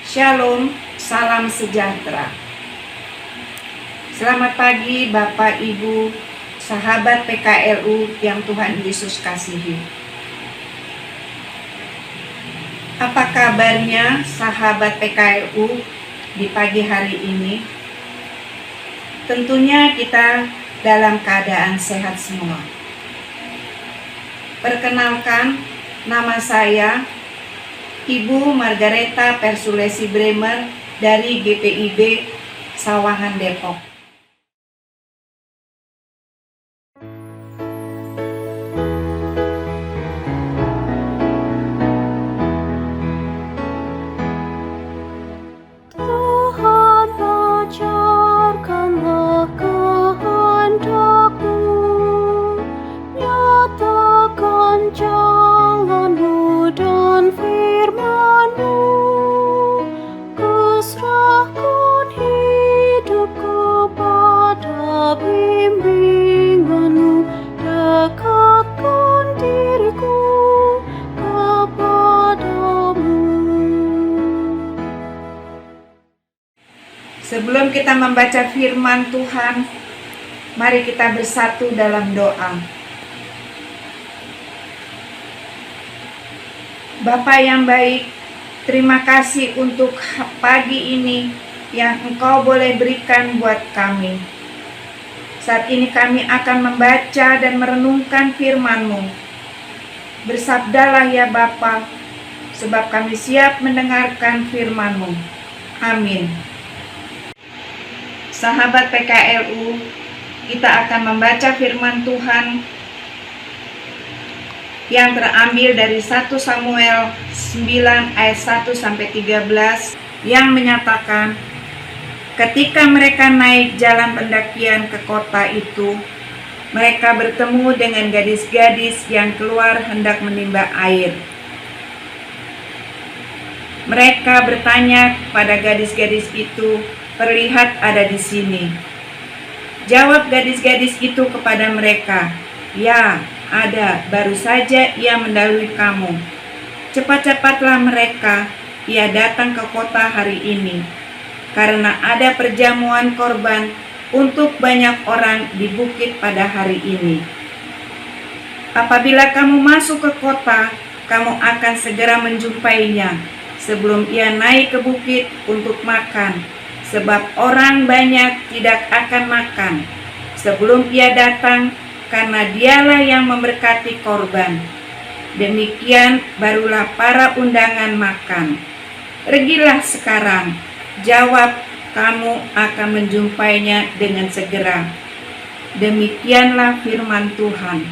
Shalom, salam sejahtera. Selamat pagi Bapak, Ibu, sahabat PKLU yang Tuhan Yesus kasihi. Apa kabarnya sahabat PKLU di pagi hari ini? Tentunya kita dalam keadaan sehat semua. Perkenalkan, nama saya Ibu Margareta Persulesi Bremer dari GPIB Sawangan, Depok. Tuhan, ajarkanlah kehendak-Mu, nyatakan jalan-Mu dan firman-Mu, kuserahkan hidupku pada bimbingan-Mu, dekatkan diriku kepadamu. Sebelum kita membaca firman Tuhan, mari kita bersatu dalam doa. Bapa yang baik, terima kasih untuk pagi ini yang Engkau boleh berikan buat kami. Saat ini kami akan membaca dan merenungkan firman-Mu. Bersabdalah ya Bapa, sebab kami siap mendengarkan firman-Mu. Amin. Sahabat PKLU, kita akan membaca firman Tuhan yang terambil dari 1 Samuel 9 ayat 1-13 yang menyatakan, ketika mereka naik jalan pendakian ke kota itu, mereka bertemu dengan gadis-gadis yang keluar hendak menimba air. Mereka bertanya pada gadis-gadis itu, "Perlihat ada di sini." Jawab gadis-gadis itu kepada mereka, "Ya, ada, baru saja ia mendahului kamu." Cepat-cepatlah mereka, ia datang ke kota hari ini, karena ada perjamuan korban untuk banyak orang di bukit pada hari ini. Apabila kamu masuk ke kota, kamu akan segera menjumpainya sebelum ia naik ke bukit untuk makan, sebab orang banyak tidak akan makan sebelum ia datang, karena dialah yang memberkati korban. Demikian barulah para undangan makan. Pergilah sekarang, jawab, kamu akan menjumpainya dengan segera. Demikianlah firman Tuhan.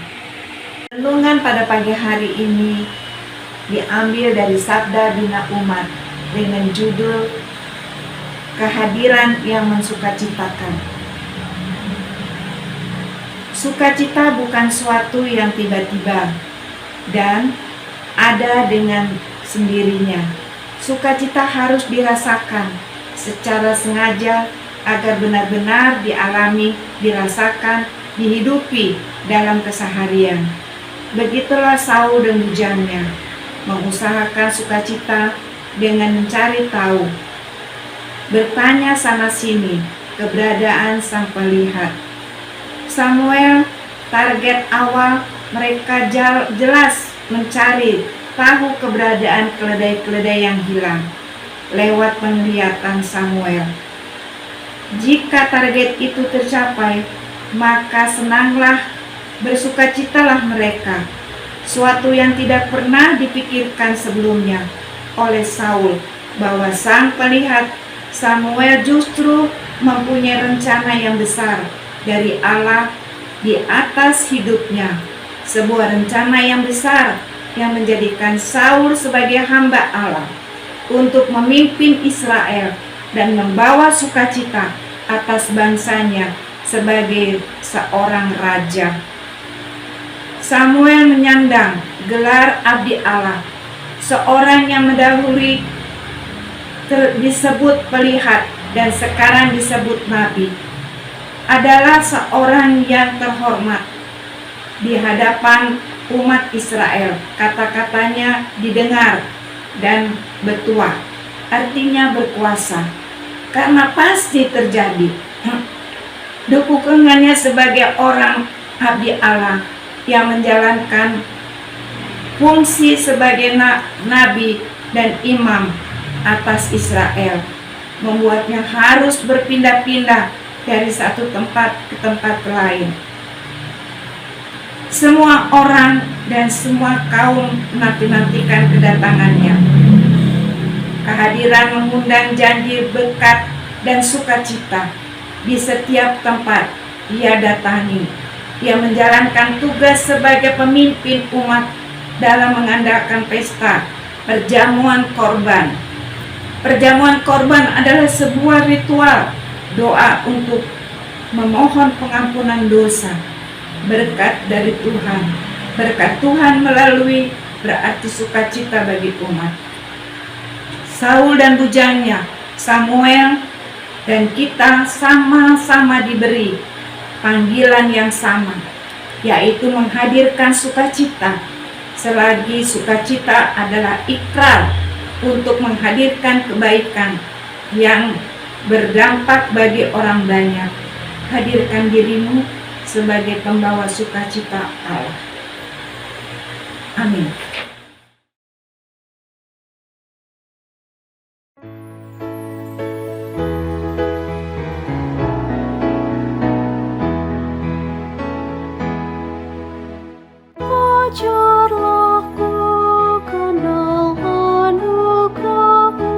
Renungan pada pagi hari ini diambil dari Sabda Bina Umat dengan judul Kehadiran yang mensukacitakan. Sukacita bukan suatu yang tiba-tiba dan ada dengan sendirinya. Sukacita harus dirasakan secara sengaja agar benar-benar dialami, dirasakan, dihidupi dalam keseharian. Begitulah Saul dan bujangnya mengusahakan sukacita dengan mencari tahu, bertanya sana-sini keberadaan sang pelihat. Samuel, target awal mereka jelas mencari tahu keberadaan keledai-keledai yang hilang lewat penglihatan Samuel. Jika target itu tercapai, maka senanglah, bersukacitalah mereka, suatu yang tidak pernah dipikirkan sebelumnya oleh Saul, bahwa sang pelihat Samuel justru mempunyai rencana yang besar dari Allah di atas hidupnya. Sebuah rencana yang besar yang menjadikan Saul sebagai hamba Allah untuk memimpin Israel dan membawa sukacita atas bangsanya sebagai seorang raja. Samuel menyandang gelar abdi Allah, seorang yang mendahului disebut pelihat dan sekarang disebut nabi, adalah seorang yang terhormat di hadapan umat Israel. Kata-katanya didengar dan bertuah. artinya berkuasa, karena pasti terjadi. Dukungannya sebagai orang abdi Allah yang menjalankan fungsi sebagai nabi dan imam atas Israel, membuatnya harus berpindah-pindah dari satu tempat ke tempat lain. Semua orang dan semua kaum menanti-nantikan kedatangannya. Kehadiran mengundang janji berkat dan sukacita di setiap tempat ia datangi. Ia menjalankan tugas sebagai pemimpin umat dalam mengadakan pesta perjamuan korban. Perjamuan korban adalah sebuah ritual doa untuk memohon pengampunan dosa, berkat dari Tuhan. Berkat Tuhan melalui berarti sukacita bagi umat. Saul dan bujangnya, Samuel dan kita sama-sama diberi panggilan yang sama, yaitu menghadirkan sukacita. Selagi sukacita adalah ikrar untuk menghadirkan kebaikan yang berdampak bagi orang banyak. Hadirkan dirimu sebagai pembawa sukacita Allah. Amin. Ajarlah ku kenal anugerah-Mu,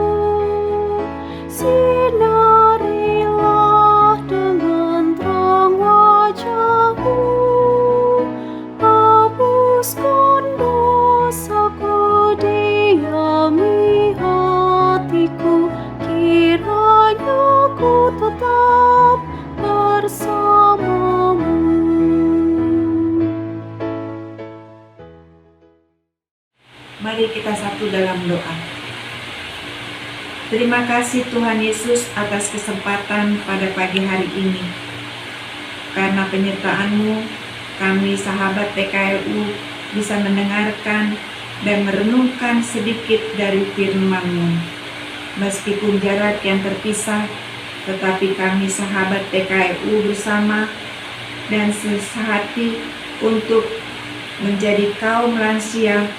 sinarilah dengan terang wajah-Mu, hapuskan dosaku, diami hatiku, kiranya ku tetap bersama-Mu. Mari kita satu dalam doa. Terima kasih Tuhan Yesus atas kesempatan pada pagi hari ini. Karena penyertaan-Mu, kami sahabat PKLU bisa mendengarkan dan merenungkan sedikit dari firman-Mu. Meskipun jarak yang terpisah, tetapi kami sahabat PKLU bersama dan sesehati untuk menjadi kaum lansia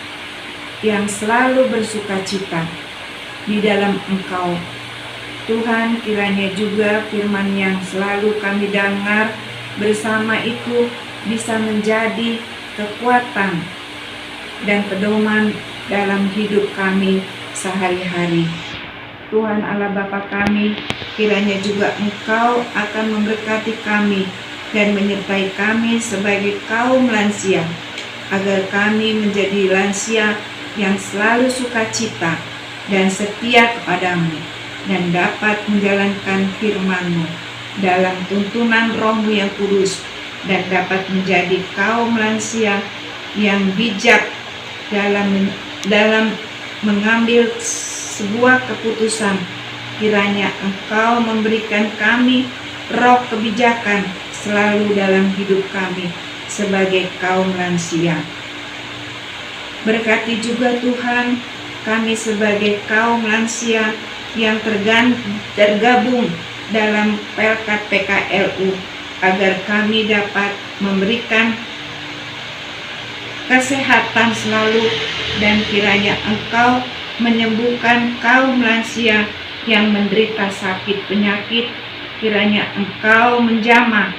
yang selalu bersukacita di dalam Engkau. Tuhan, kiranya juga firman yang selalu kami dengar bersama itu bisa menjadi kekuatan dan pedoman dalam hidup kami sehari-hari. Tuhan Allah Bapa kami, kiranya juga Engkau akan memberkati kami dan menyertai kami sebagai kaum lansia, agar kami menjadi lansia yang selalu sukacita dan setia kepadamu, dan dapat menjalankan firman-Mu dalam tuntunan Roh-Mu yang kudus, dan dapat menjadi kaum lansia yang bijak dalam mengambil sebuah keputusan. Kiranya Engkau memberikan kami roh kebijakan selalu dalam hidup kami sebagai kaum lansia. Berkati juga Tuhan kami sebagai kaum lansia yang tergabung dalam Pelkat PKLU, agar kami dapat memberikan kesehatan selalu, dan kiranya Engkau menyembuhkan kaum lansia yang menderita sakit penyakit. Kiranya Engkau menjamah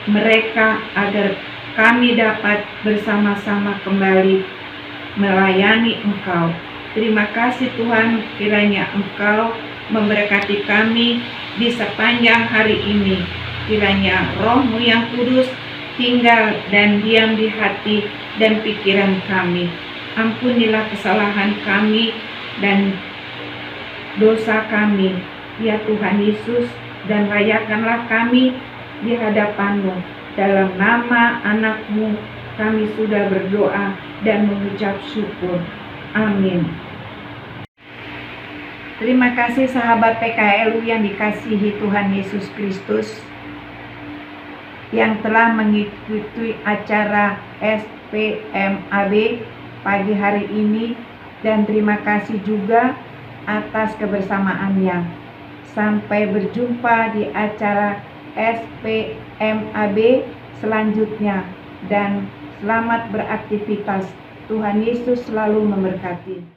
mereka agar kami dapat bersama-sama kembali melayani Engkau. Terima kasih Tuhan, kiranya Engkau memberkati kami di sepanjang hari ini. Kiranya Roh-Mu yang kudus tinggal dan diam di hati dan pikiran kami. Ampunilah kesalahan kami dan dosa kami, ya Tuhan Yesus, dan layakanlah kami di hadapan-Mu. Dalam nama anak-Mu kami sudah berdoa dan mengucap syukur. Amin. Terima kasih sahabat PKLU yang dikasihi Tuhan Yesus Kristus, yang telah mengikuti acara SPMAB pagi hari ini dan terima kasih juga atas kebersamaannya. Sampai berjumpa di acara SPMAB selanjutnya, dan selamat beraktivitas. Tuhan Yesus selalu memberkati.